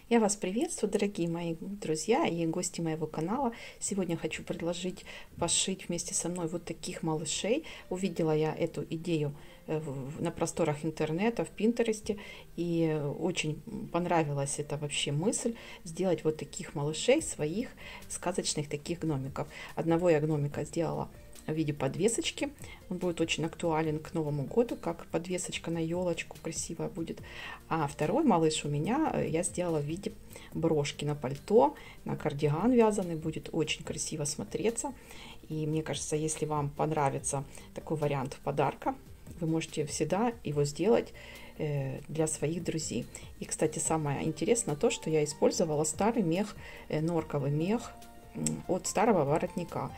Я вас приветствую, дорогие мои друзья и гости моего канала. Сегодня хочу предложить пошить вместе со мной вот таких малышей. Увидела я эту идею на просторах интернета, в Пинтересте, и очень понравилась эта вообще мысль сделать вот таких малышей, своих сказочных таких гномиков. Одного я гномика сделала в виде подвесочки. Он будет очень актуален к Новому году, как подвесочка на елочку, красивая будет. А второй малыш у меня я сделала в виде брошки на пальто, на кардиган вязаный, будет очень красиво смотреться. И мне кажется, если вам понравится такой вариант подарка, вы можете всегда его сделать для своих друзей. И, кстати, самое интересное то, что я использовала старый мех, норковый мех от старого воротника.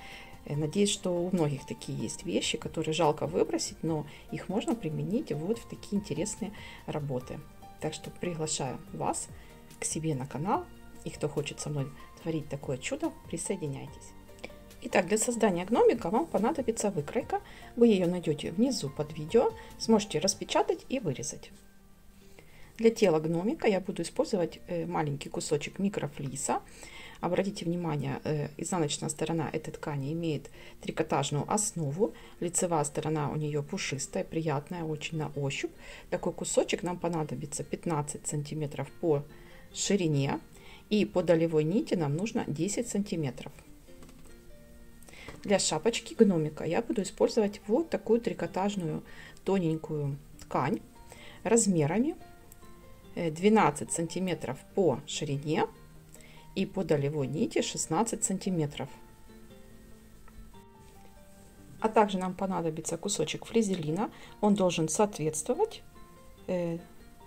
Надеюсь, что у многих такие есть вещи, которые жалко выбросить, но их можно применить вот в такие интересные работы. Так что приглашаю вас к себе на канал. И кто хочет со мной творить такое чудо, присоединяйтесь. Итак, для создания гномика вам понадобится выкройка. Вы ее найдете внизу под видео. Сможете распечатать и вырезать. Для тела гномика я буду использовать маленький кусочек микрофлиса. Обратите внимание, изнаночная сторона этой ткани имеет трикотажную основу. Лицевая сторона у нее пушистая, приятная очень на ощупь. Такой кусочек нам понадобится 15 сантиметров по ширине. И по долевой нити нам нужно 10 сантиметров. Для шапочки гномика я буду использовать вот такую трикотажную тоненькую ткань размерами 12 сантиметров по ширине и по долевой нити 16 сантиметров. А также нам понадобится кусочек флизелина. Он должен соответствовать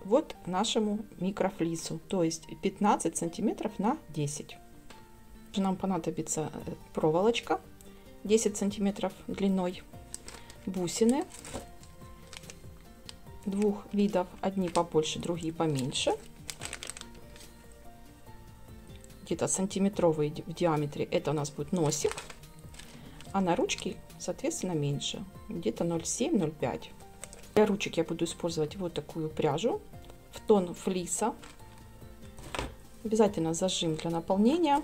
вот нашему микрофлису, то есть 15 сантиметров на 10. Нам понадобится проволочка 10 сантиметров длиной, бусины двух видов, одни побольше, другие поменьше, где-то сантиметровые в диаметре. Это у нас будет носик, а на ручки соответственно меньше, где-то 0,7-0,5. Для ручек я буду использовать вот такую пряжу в тон флиса. Обязательно зажим для наполнения,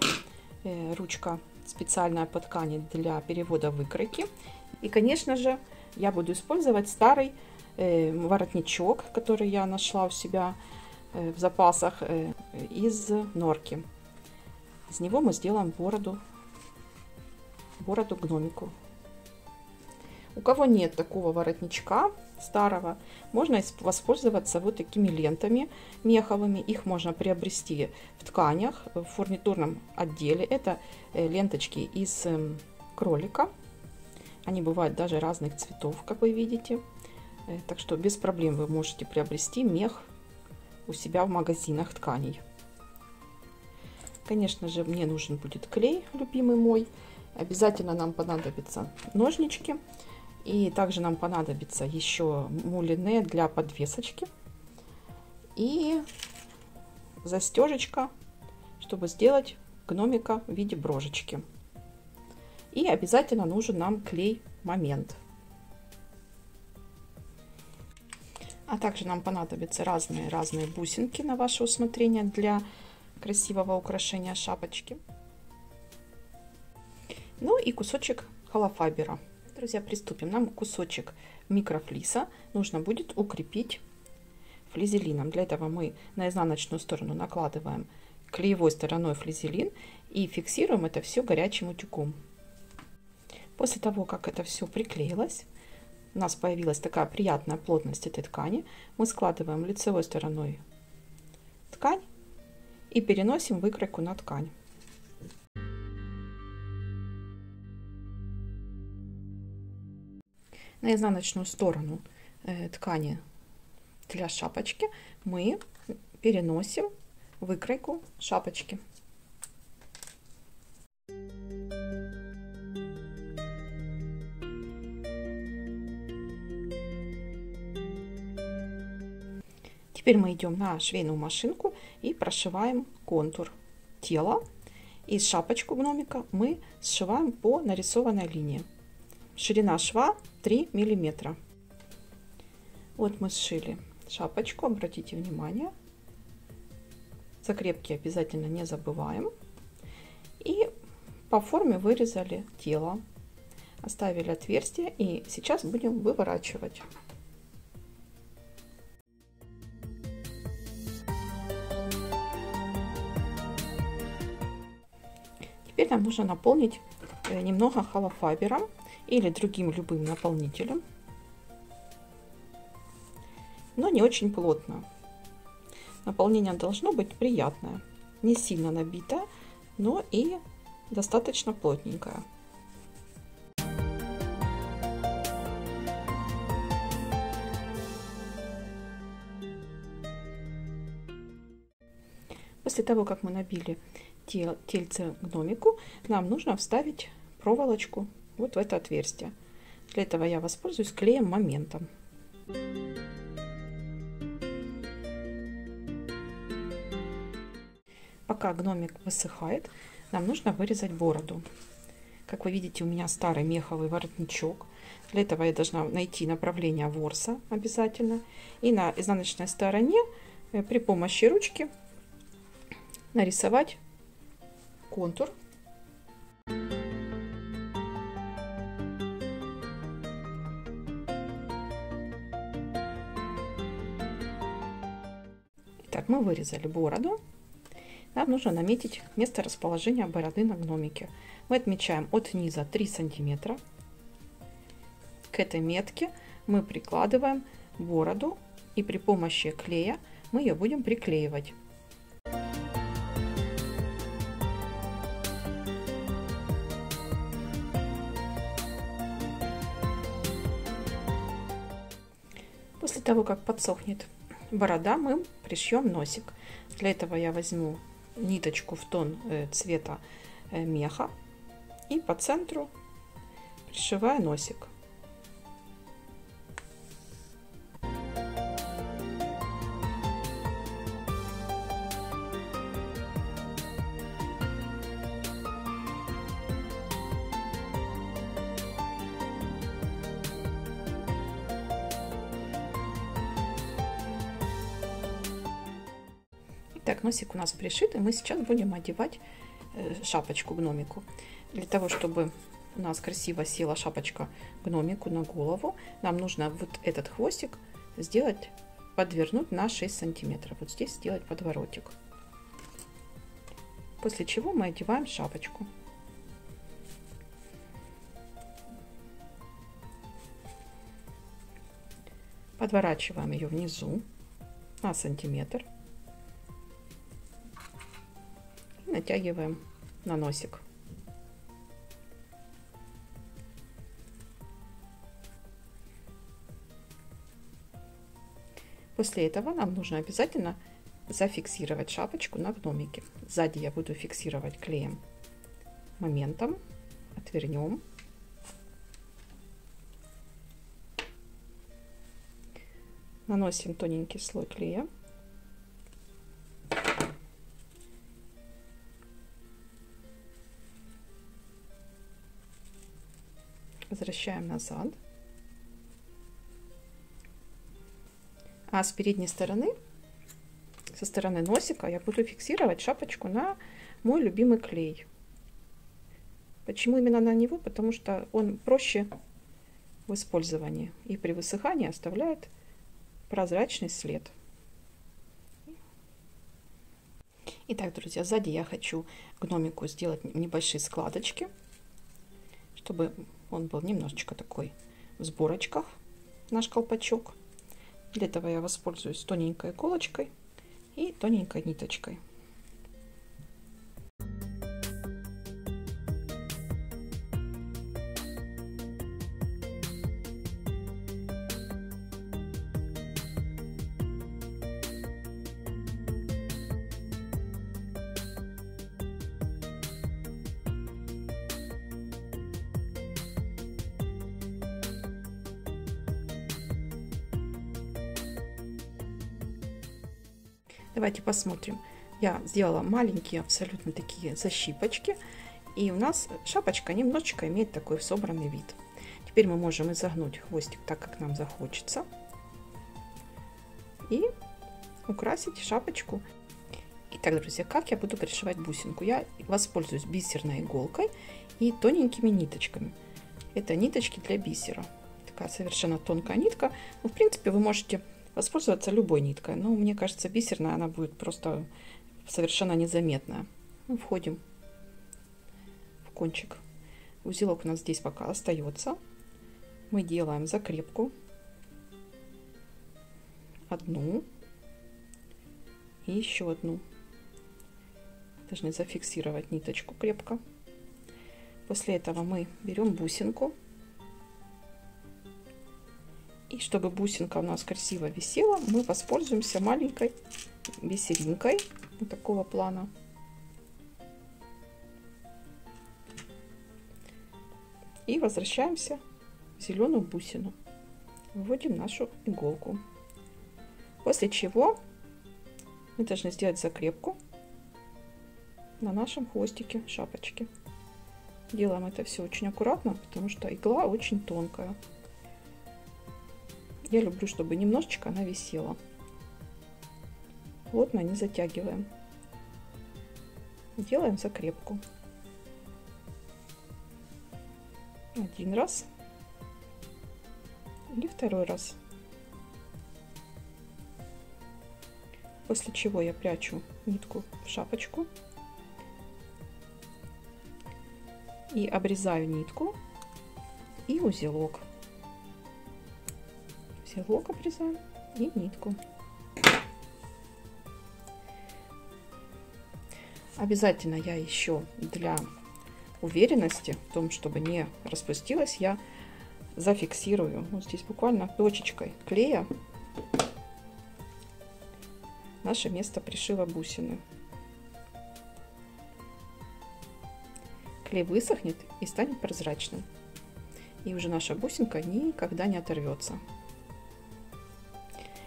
ручка специальная по ткани для перевода выкройки. И, конечно же, я буду использовать старый воротничок, который я нашла у себя в запасах из норки. Из него мы сделаем бороду гномику. У кого нет такого воротничка старого, можно воспользоваться вот такими лентами меховыми. Их можно приобрести в тканях, в фурнитурном отделе. Это ленточки из кролика. Они бывают даже разных цветов, как вы видите. Так что без проблем вы можете приобрести мех у себя в магазинах тканей. Конечно же, мне нужен будет клей, любимый мой. Обязательно нам понадобятся ножнички. И также нам понадобится еще мулине для подвесочки. И застежечка, чтобы сделать гномика в виде брошечки. И обязательно нужен нам клей момент. А также нам понадобятся разные бусинки на ваше усмотрение для красивого украшения шапочки. Ну и кусочек холофайбера. Друзья, приступим. Нам кусочек микрофлиса нужно будет укрепить флизелином. Для этого мы на изнаночную сторону накладываем клеевой стороной флизелин и фиксируем это все горячим утюгом. После того, как это все приклеилось, у нас появилась такая приятная плотность этой ткани, мы складываем лицевой стороной ткань и переносим выкройку на ткань. На изнаночную сторону ткани для шапочки мы переносим выкройку шапочки. Теперь мы идем на швейную машинку и прошиваем контур тела. И шапочку гномика мы сшиваем по нарисованной линии. Ширина шва 3 миллиметра. Вот мы сшили шапочку, обратите внимание. Закрепки обязательно не забываем. И по форме вырезали тело, оставили отверстие, и сейчас будем выворачивать. Теперь нам нужно наполнить немного холофайбером или другим любым наполнителем, но не очень плотно. Наполнение должно быть приятное, не сильно набитое, но и достаточно плотненькое. После того, как мы набили тельце гномику, нам нужно вставить проволочку вот в это отверстие. Для этого я воспользуюсь клеем моментом. Пока гномик высыхает, нам нужно вырезать бороду. Как вы видите, у меня старый меховый воротничок. Для этого я должна найти направление ворса обязательно. И на изнаночной стороне при помощи ручки нарисовать контур. Итак, мы вырезали бороду. Нам нужно наметить место расположения бороды на гномике. Мы отмечаем от низа 3 сантиметра. К этой метке мы прикладываем бороду, и при помощи клея мы ее будем приклеивать. После того, как подсохнет борода, мы пришьем носик. Для этого я возьму ниточку в тон цвета меха и по центру пришиваю носик. Так, носик у нас пришит, и мы сейчас будем одевать шапочку гномику. Для того, чтобы у нас красиво села шапочка гномику на голову, нам нужно вот этот хвостик сделать, подвернуть на 6 сантиметров. Вот здесь сделать подворотик. После чего мы одеваем шапочку. Подворачиваем ее внизу на сантиметр. Натягиваем на носик. После этого нам нужно обязательно зафиксировать шапочку на гномике. Сзади я буду фиксировать клеем моментом. Отвернем. Наносим тоненький слой клея. Возвращаем назад. А с передней стороны, со стороны носика, я буду фиксировать шапочку на мой любимый клей. Почему именно на него? Потому что он проще в использовании и при высыхании оставляет прозрачный след. Итак, друзья, сзади я хочу гномику сделать небольшие складочки, чтобы он был немножечко такой в сборочках, наш колпачок. Для этого я воспользуюсь тоненькой иголочкой и тоненькой ниточкой. Давайте посмотрим. Я сделала маленькие абсолютно такие защипочки. И у нас шапочка немножечко имеет такой собранный вид. Теперь мы можем изогнуть хвостик так, как нам захочется. И украсить шапочку. Итак, друзья, как я буду пришивать бусинку? Я воспользуюсь бисерной иголкой и тоненькими ниточками. Это ниточки для бисера. Такая совершенно тонкая нитка. Ну, в принципе, вы можете воспользоваться любой ниткой, но мне кажется, бисерная она будет просто совершенно незаметная. Мы входим в кончик. Узелок у нас здесь пока остается. Мы делаем закрепку. Одну и еще одну. Должны зафиксировать ниточку крепко. После этого мы берем бусинку. И чтобы бусинка у нас красиво висела, мы воспользуемся маленькой бисеринкой вот такого плана. И возвращаемся в зеленую бусину. Вводим нашу иголку. После чего мы должны сделать закрепку на нашем хвостике шапочки. Делаем это все очень аккуратно, потому что игла очень тонкая. Я люблю, чтобы немножечко она висела. Плотно не затягиваем. Делаем закрепку. Один раз. И второй раз. После чего я прячу нитку в шапочку. И обрезаю нитку и узелок. Узелок обрезаем и нитку. Обязательно я еще для уверенности в том, чтобы не распустилась, я зафиксирую вот здесь буквально точечкой клея наше место пришива бусины. Клей высохнет и станет прозрачным. И уже наша бусинка никогда не оторвется.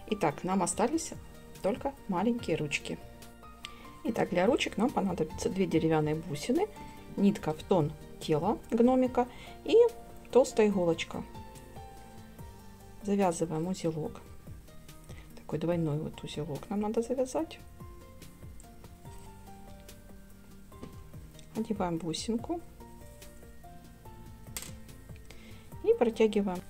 Итак, нам остались только маленькие ручки. Итак, для ручек нам понадобится 2 деревянные бусины, нитка в тон тела гномика и толстая иголочка. Завязываем узелок. Такой двойной вот узелок нам надо завязать. Одеваем бусинку и протягиваем.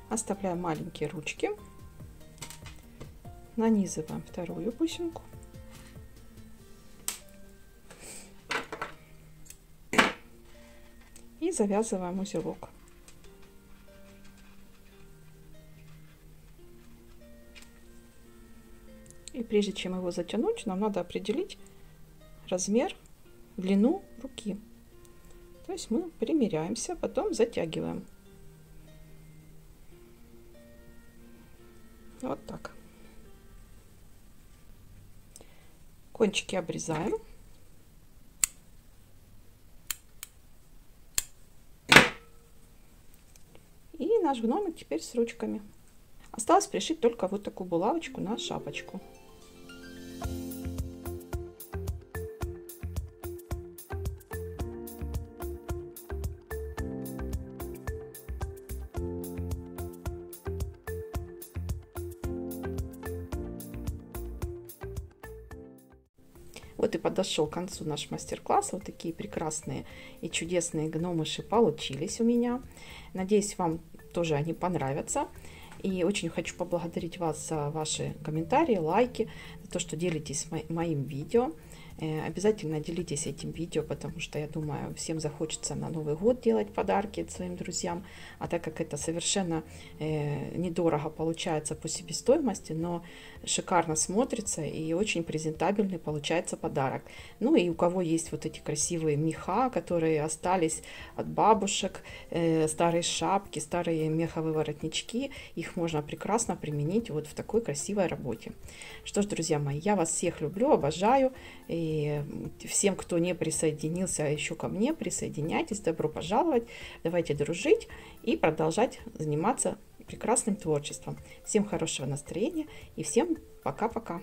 Оставляем маленькие ручки, нанизываем вторую бусинку и завязываем узелок. И прежде чем его затянуть, нам надо определить размер, длину руки. То есть мы примеряемся, потом затягиваем. Вот так. Кончики обрезаем. И наш гномик теперь с ручками. Осталось пришить только вот такую булавочку на шапочку. Вот и подошел к концу наш мастер-класс. Вот такие прекрасные и чудесные гномыши получились у меня. Надеюсь, вам тоже они понравятся. И очень хочу поблагодарить вас за ваши комментарии, лайки, за то, что делитесь моим видео. Обязательно делитесь этим видео, потому что, я думаю, всем захочется на Новый год делать подарки своим друзьям. А так как это совершенно недорого получается по себестоимости, но шикарно смотрится и очень презентабельный получается подарок. Ну и у кого есть вот эти красивые меха, которые остались от бабушек, старые шапки, старые меховые воротнички, их можно прекрасно применить вот в такой красивой работе. Что ж, друзья мои, я вас всех люблю, обожаю. И всем, кто не присоединился еще ко мне, присоединяйтесь, добро пожаловать. Давайте дружить и продолжать заниматься прекрасным творчеством. Всем хорошего настроения и всем пока-пока.